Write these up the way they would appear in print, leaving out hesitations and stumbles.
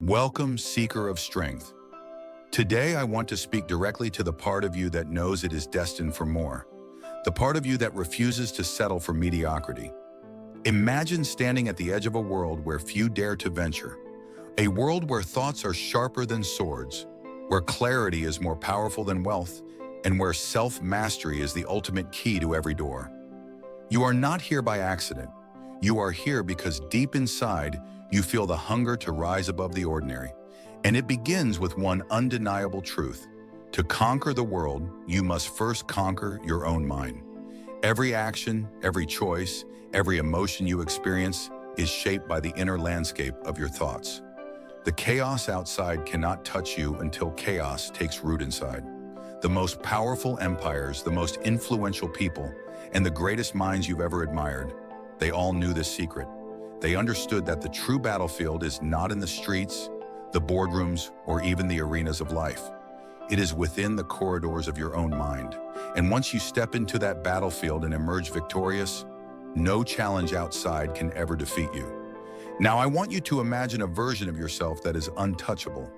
Welcome, seeker of strength. Today I want to speak directly to the part of you that knows it is destined for more. The part of you that refuses to settle for mediocrity. Imagine standing at the edge of a world where few dare to venture. A world where thoughts are sharper than swords, where clarity is more powerful than wealth, and where self-mastery is the ultimate key to every door. You are not here by accident. You are here because deep inside, you feel the hunger to rise above the ordinary. And it begins with one undeniable truth. To conquer the world, you must first conquer your own mind. Every action, every choice, every emotion you experience is shaped by the inner landscape of your thoughts. The chaos outside cannot touch you until chaos takes root inside. The most powerful empires, the most influential people, and the greatest minds you've ever admired, they all knew this secret. They understood that the true battlefield is not in the streets, the boardrooms, or even the arenas of life. It is within the corridors of your own mind. And once you step into that battlefield and emerge victorious, no challenge outside can ever defeat you. Now I want you to imagine a version of yourself that is untouchable,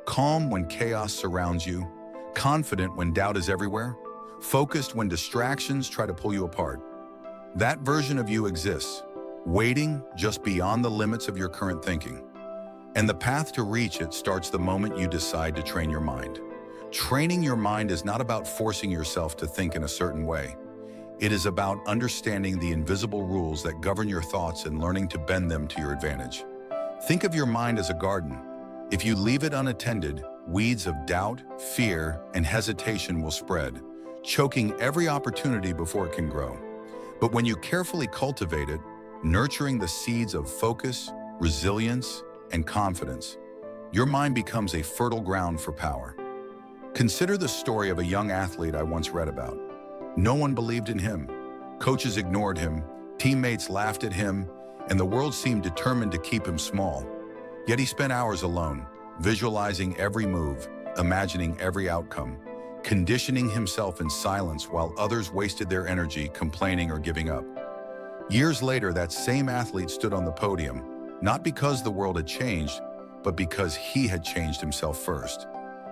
calm when chaos surrounds you, confident when doubt is everywhere, focused when distractions try to pull you apart. That version of you exists, waiting just beyond the limits of your current thinking. And the path to reach it starts the moment you decide to train your mind. Training your mind is not about forcing yourself to think in a certain way. It is about understanding the invisible rules that govern your thoughts and learning to bend them to your advantage. Think of your mind as a garden. If you leave it unattended, weeds of doubt, fear, and hesitation will spread, choking every opportunity before it can grow. But when you carefully cultivate it, nurturing the seeds of focus, resilience, and confidence, your mind becomes a fertile ground for power. Consider the story of a young athlete I once read about. No one believed in him. Coaches ignored him, teammates laughed at him, and the world seemed determined to keep him small. Yet he spent hours alone, visualizing every move, imagining every outcome, conditioning himself in silence while others wasted their energy complaining or giving up. Years later, that same athlete stood on the podium, not because the world had changed, but because he had changed himself first.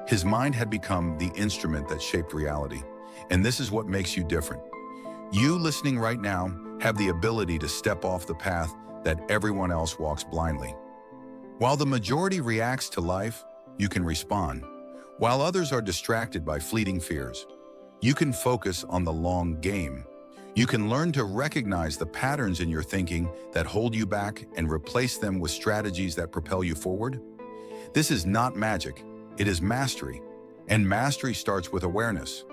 His mind had become the instrument that shaped reality. And this is what makes you different. You listening right now have the ability to step off the path that everyone else walks blindly. While the majority reacts to life, you can respond. While others are distracted by fleeting fears, you can focus on the long game. You can learn to recognize the patterns in your thinking that hold you back and replace them with strategies that propel you forward. This is not magic, it is mastery. And mastery starts with awareness.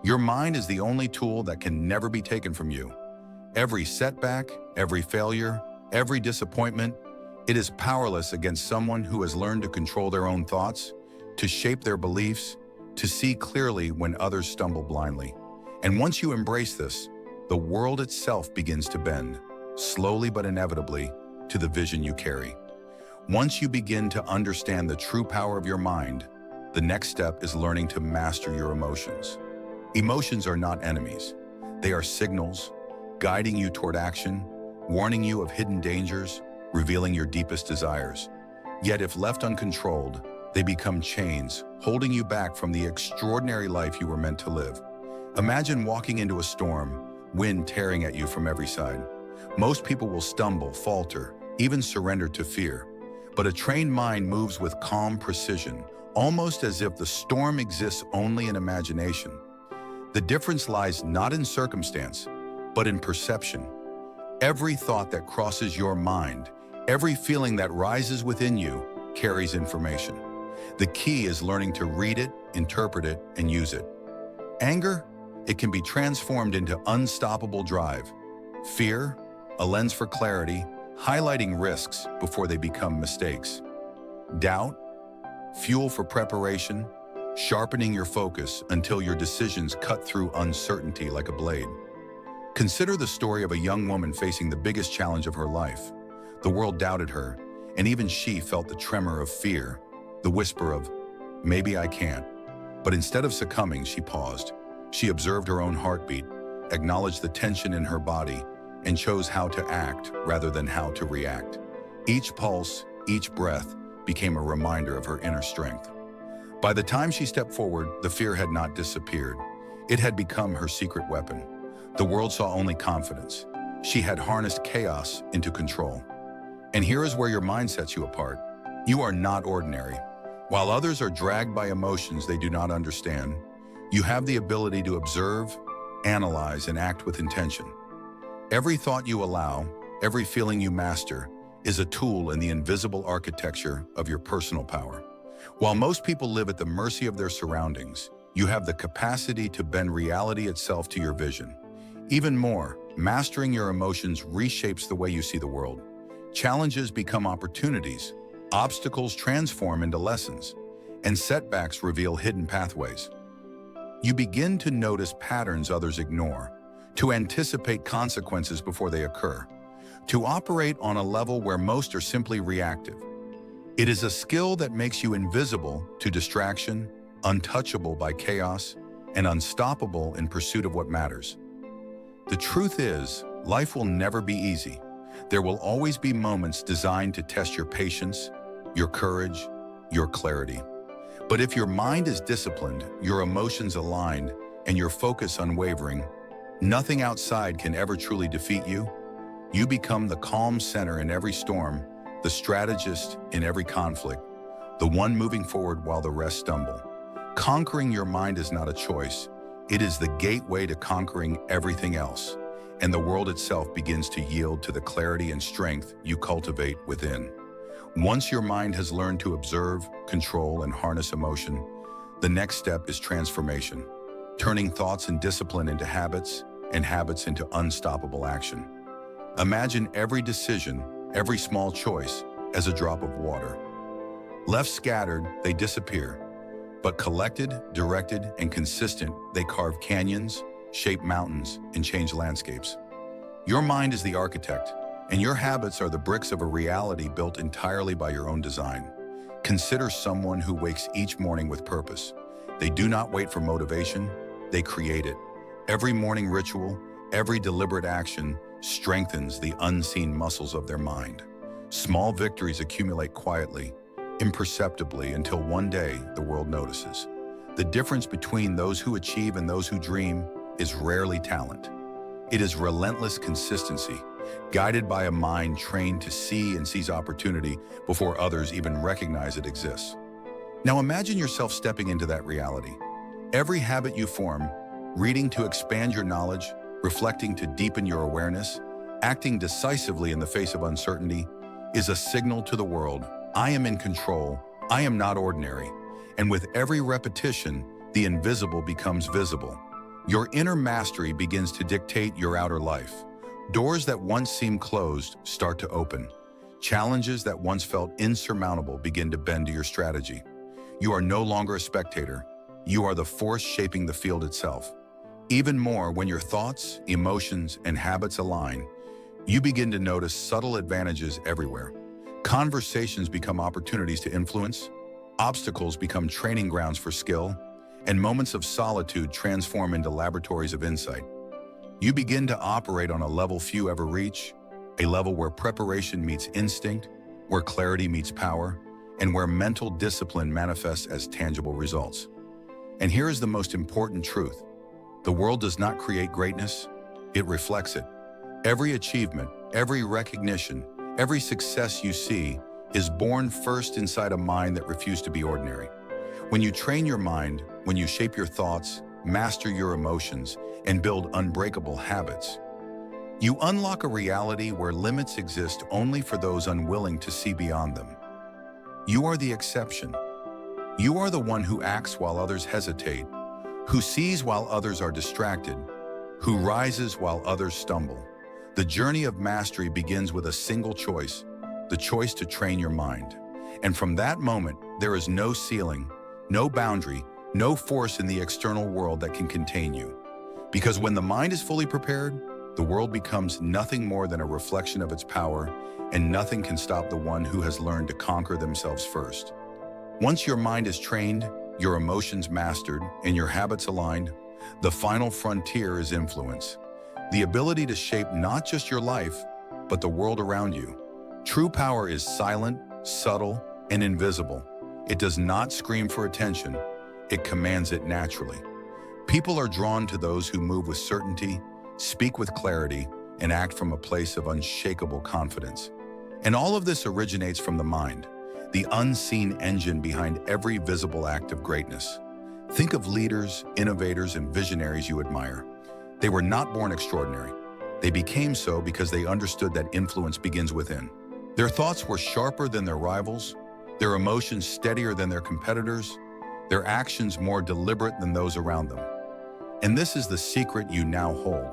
Your mind is the only tool that can never be taken from you. Every setback, every failure, every disappointment, it is powerless against someone who has learned to control their own thoughts, to shape their beliefs, to see clearly when others stumble blindly. And once you embrace this, the world itself begins to bend, slowly but inevitably, to the vision you carry. Once you begin to understand the true power of your mind, the next step is learning to master your emotions. Emotions are not enemies. They are signals, guiding you toward action, warning you of hidden dangers, revealing your deepest desires. Yet if left uncontrolled, they become chains, holding you back from the extraordinary life you were meant to live. Imagine walking into a storm, wind tearing at you from every side. Most people will stumble, falter, even surrender to fear. But a trained mind moves with calm precision, almost as if the storm exists only in imagination. The difference lies not in circumstance, but in perception. Every thought that crosses your mind, every feeling that rises within you, carries information. The key is learning to read it, interpret it, and use it. Anger? It can be transformed into unstoppable drive. Fear, a lens for clarity, highlighting risks before they become mistakes. Doubt, fuel for preparation, sharpening your focus until your decisions cut through uncertainty like a blade. Consider the story of a young woman facing the biggest challenge of her life. The world doubted her, and even she felt the tremor of fear, the whisper of, "Maybe I can't." But instead of succumbing, she paused. She observed her own heartbeat, acknowledged the tension in her body, and chose how to act rather than how to react. Each pulse, each breath, became a reminder of her inner strength. By the time she stepped forward, the fear had not disappeared. It had become her secret weapon. The world saw only confidence. She had harnessed chaos into control. And here is where your mind sets you apart. You are not ordinary. While others are dragged by emotions they do not understand, you have the ability to observe, analyze, and act with intention. Every thought you allow, every feeling you master, is a tool in the invisible architecture of your personal power. While most people live at the mercy of their surroundings, you have the capacity to bend reality itself to your vision. Even more, mastering your emotions reshapes the way you see the world. Challenges become opportunities, obstacles transform into lessons, and setbacks reveal hidden pathways. You begin to notice patterns others ignore, to anticipate consequences before they occur, to operate on a level where most are simply reactive. It is a skill that makes you invisible to distraction, untouchable by chaos, and unstoppable in pursuit of what matters. The truth is, life will never be easy. There will always be moments designed to test your patience, your courage, your clarity. But if your mind is disciplined, your emotions aligned, and your focus unwavering, nothing outside can ever truly defeat you. You become the calm center in every storm, the strategist in every conflict, the one moving forward while the rest stumble. Conquering your mind is not a choice. It is the gateway to conquering everything else, and the world itself begins to yield to the clarity and strength you cultivate within. Once your mind has learned to observe, control, and harness emotion, the next step is transformation, turning thoughts and discipline into habits, and habits into unstoppable action. Imagine every decision, every small choice, as a drop of water. Left scattered, they disappear. But collected, directed, and consistent, they carve canyons, shape mountains, and change landscapes. Your mind is the architect, and your habits are the bricks of a reality built entirely by your own design. Consider someone who wakes each morning with purpose. They do not wait for motivation, they create it. Every morning ritual, every deliberate action strengthens the unseen muscles of their mind. Small victories accumulate quietly, imperceptibly, until one day the world notices. The difference between those who achieve and those who dream is rarely talent. It is relentless consistency, guided by a mind trained to see and seize opportunity before others even recognize it exists. Now imagine yourself stepping into that reality. Every habit you form, reading to expand your knowledge, reflecting to deepen your awareness, acting decisively in the face of uncertainty, is a signal to the world: I am in control, I am not ordinary. And with every repetition, the invisible becomes visible. Your inner mastery begins to dictate your outer life. Doors that once seemed closed start to open. Challenges that once felt insurmountable begin to bend to your strategy. You are no longer a spectator. You are the force shaping the field itself. Even more, when your thoughts, emotions, and habits align, you begin to notice subtle advantages everywhere. Conversations become opportunities to influence, obstacles become training grounds for skill, and moments of solitude transform into laboratories of insight. You begin to operate on a level few ever reach, a level where preparation meets instinct, where clarity meets power, and where mental discipline manifests as tangible results. And here is the most important truth. The world does not create greatness, it reflects it. Every achievement, every recognition, every success you see is born first inside a mind that refused to be ordinary. When you train your mind, when you shape your thoughts, master your emotions, and build unbreakable habits, you unlock a reality where limits exist only for those unwilling to see beyond them. You are the exception. You are the one who acts while others hesitate, who sees while others are distracted, who rises while others stumble. The journey of mastery begins with a single choice, the choice to train your mind. And from that moment, there is no ceiling, no boundary, no force in the external world that can contain you. Because when the mind is fully prepared, the world becomes nothing more than a reflection of its power, and nothing can stop the one who has learned to conquer themselves first. Once your mind is trained, your emotions mastered, and your habits aligned, the final frontier is influence. The ability to shape not just your life, but the world around you. True power is silent, subtle, and invisible. It does not scream for attention, it commands it naturally. People are drawn to those who move with certainty, speak with clarity, and act from a place of unshakable confidence. And all of this originates from the mind, the unseen engine behind every visible act of greatness. Think of leaders, innovators, and visionaries you admire. They were not born extraordinary. They became so because they understood that influence begins within. Their thoughts were sharper than their rivals, their emotions steadier than their competitors, their actions more deliberate than those around them. And this is the secret you now hold.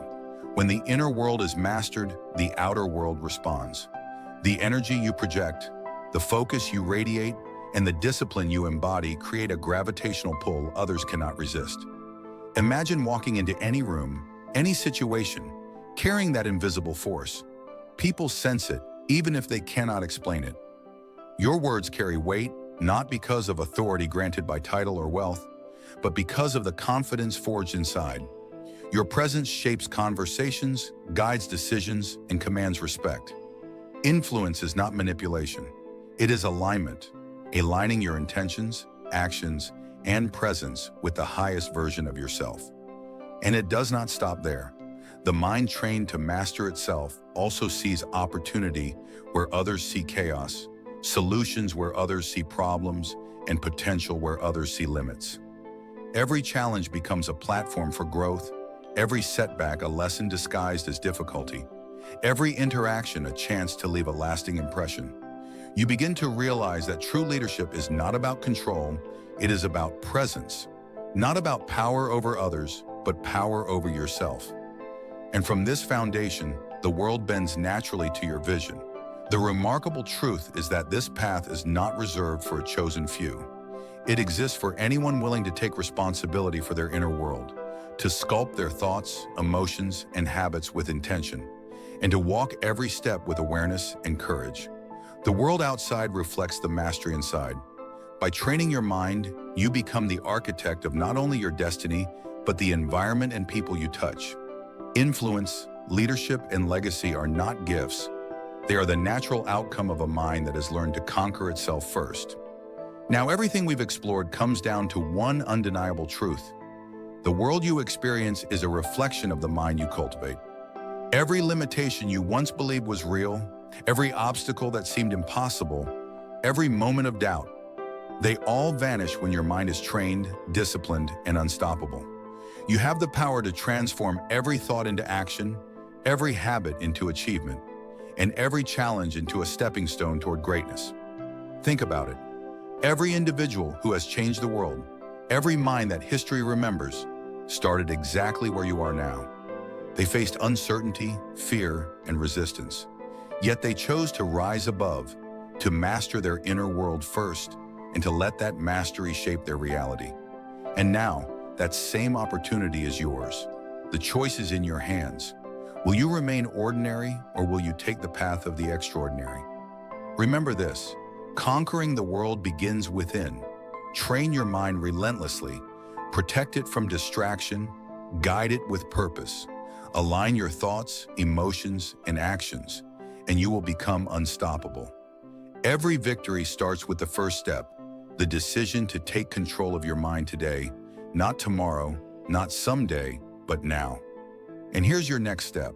When the inner world is mastered, the outer world responds. The energy you project, the focus you radiate, and the discipline you embody create a gravitational pull others cannot resist. Imagine walking into any room, any situation, carrying that invisible force. People sense it, even if they cannot explain it. Your words carry weight, not because of authority granted by title or wealth, but because of the confidence forged inside. Your presence shapes conversations, guides decisions, and commands respect. Influence is not manipulation. It is alignment, aligning your intentions, actions, and presence with the highest version of yourself. And it does not stop there. The mind trained to master itself also sees opportunity where others see chaos, solutions where others see problems, and potential where others see limits. Every challenge becomes a platform for growth, every setback a lesson disguised as difficulty, every interaction a chance to leave a lasting impression. You begin to realize that true leadership is not about control, it is about presence, not about power over others, but power over yourself. And from this foundation, the world bends naturally to your vision. The remarkable truth is that this path is not reserved for a chosen few. It exists for anyone willing to take responsibility for their inner world, to sculpt their thoughts, emotions, and habits with intention, and to walk every step with awareness and courage. The world outside reflects the mastery inside. By training your mind, you become the architect of not only your destiny, but the environment and people you touch. Influence, leadership, and legacy are not gifts. They are the natural outcome of a mind that has learned to conquer itself first. Now, everything we've explored comes down to one undeniable truth. The world you experience is a reflection of the mind you cultivate. Every limitation you once believed was real, every obstacle that seemed impossible, every moment of doubt, they all vanish when your mind is trained, disciplined, and unstoppable. You have the power to transform every thought into action, every habit into achievement, and every challenge into a stepping stone toward greatness. Think about it. Every individual who has changed the world, every mind that history remembers, started exactly where you are now. They faced uncertainty, fear, and resistance. Yet they chose to rise above, to master their inner world first, and to let that mastery shape their reality. And now, that same opportunity is yours. The choice is in your hands. Will you remain ordinary, or will you take the path of the extraordinary? Remember this, conquering the world begins within. Train your mind relentlessly, protect it from distraction, guide it with purpose. Align your thoughts, emotions, and actions, and you will become unstoppable. Every victory starts with the first step, the decision to take control of your mind today, not tomorrow, not someday, but now. And here's your next step.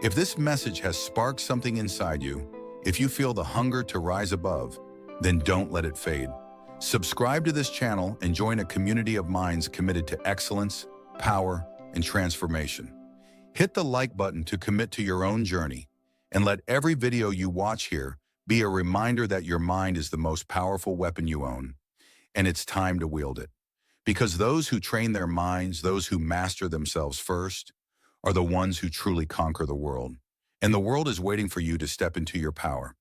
If this message has sparked something inside you, if you feel the hunger to rise above, then don't let it fade. Subscribe to this channel and join a community of minds committed to excellence, power, and transformation. Hit the like button to commit to your own journey, and let every video you watch here be a reminder that your mind is the most powerful weapon you own, and it's time to wield it. Because those who train their minds, those who master themselves first, are the ones who truly conquer the world. And the world is waiting for you to step into your power.